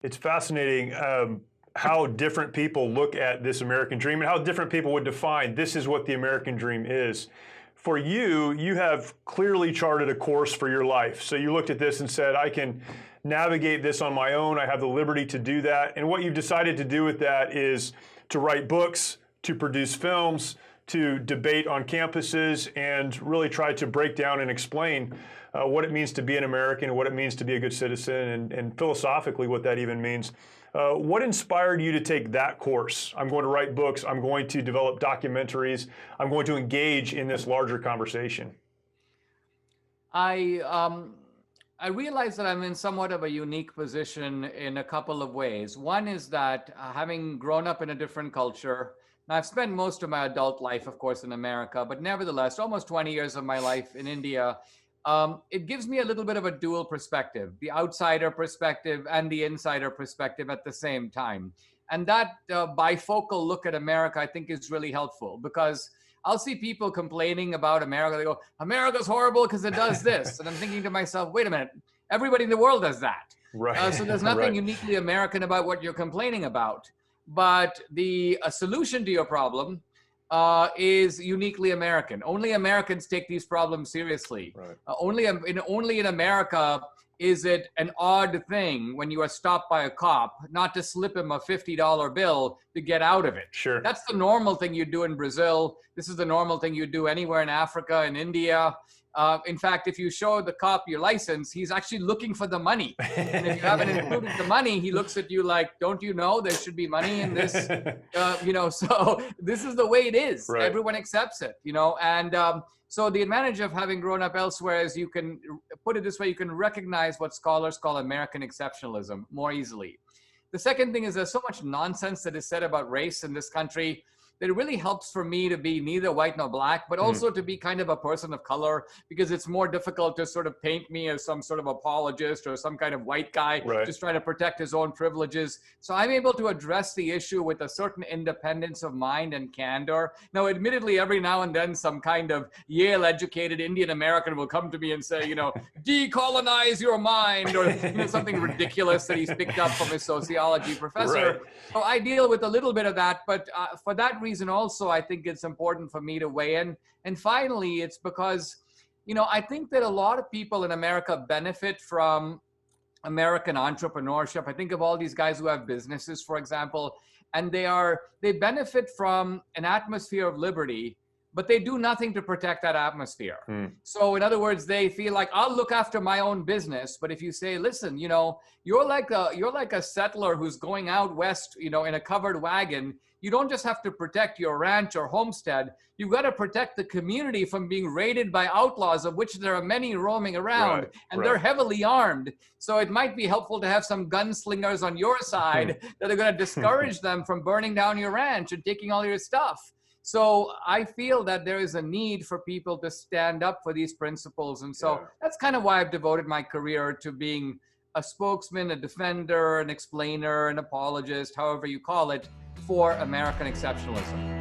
It's fascinating how different people look at this American dream and how different people would define this is what the American dream is. For you, you have clearly charted a course for your life. So you looked at this and said, I can navigate this on my own. I have the liberty to do that. And what you've decided to do with that is to write books, to produce films, to debate on campuses, and really try to break down and explain what it means to be an American, what it means to be a good citizen, and philosophically what that even means. What inspired you to take that course? I'm going to write books. I'm going to develop documentaries. I'm going to engage in this larger conversation. I realize that I'm in somewhat of a unique position in a couple of ways. One is that having grown up in a different culture, and I've spent most of my adult life, of course, in America, but nevertheless, almost 20 years of my life in India, it gives me a little bit of a dual perspective, the outsider perspective and the insider perspective at the same time. And that bifocal look at America, I think, is really helpful because I'll see people complaining about America. They go, America's horrible because it does this. And I'm thinking to myself, wait a minute, everybody in the world does that. Right. So there's nothing Right. uniquely American about what you're complaining about. But the solution to your problem is uniquely American. Only Americans take these problems seriously. Right. Only in America is it an odd thing when you are stopped by a cop not to slip him a $50 bill to get out of it. Sure. That's the normal thing you do in Brazil. This is the normal thing you do anywhere in Africa, in India. In fact, if you show the cop your license, he's actually looking for the money. And if you haven't included the money, he looks at you like, don't you know there should be money in this? So this is the way it is. Right. Everyone accepts it, and so the advantage of having grown up elsewhere is you can put it this way, you can recognize what scholars call American exceptionalism more easily. The second thing is there's so much nonsense that is said about race in this country that it really helps for me to be neither white nor black, but also to be kind of a person of color, because it's more difficult to sort of paint me as some sort of apologist or some kind of white guy Right. just trying to protect his own privileges. So I'm able to address the issue with a certain independence of mind and candor. Now, admittedly, every now and then some kind of Yale-educated Indian American will come to me and say, decolonize your mind, or something ridiculous that he's picked up from his sociology professor. Right. So I deal with a little bit of that, but for that reason also, I think it's important for me to weigh in. And finally, it's because, I think that a lot of people in America benefit from American entrepreneurship. I think of all these guys who have businesses, for example, and they benefit from an atmosphere of liberty, but they do nothing to protect that atmosphere. So in other words, they feel like, I'll look after my own business. But if you say, listen, you're like a settler who's going out west, in a covered wagon, you don't just have to protect your ranch or homestead. You've got to protect the community from being raided by outlaws, of which there are many roaming around, and they're heavily armed. So it might be helpful to have some gunslingers on your side that are going to discourage them from burning down your ranch and taking all your stuff. So I feel that there is a need for people to stand up for these principles. And so that's kind of why I've devoted my career to being a spokesman, a defender, an explainer, an apologist, however you call it, for American exceptionalism.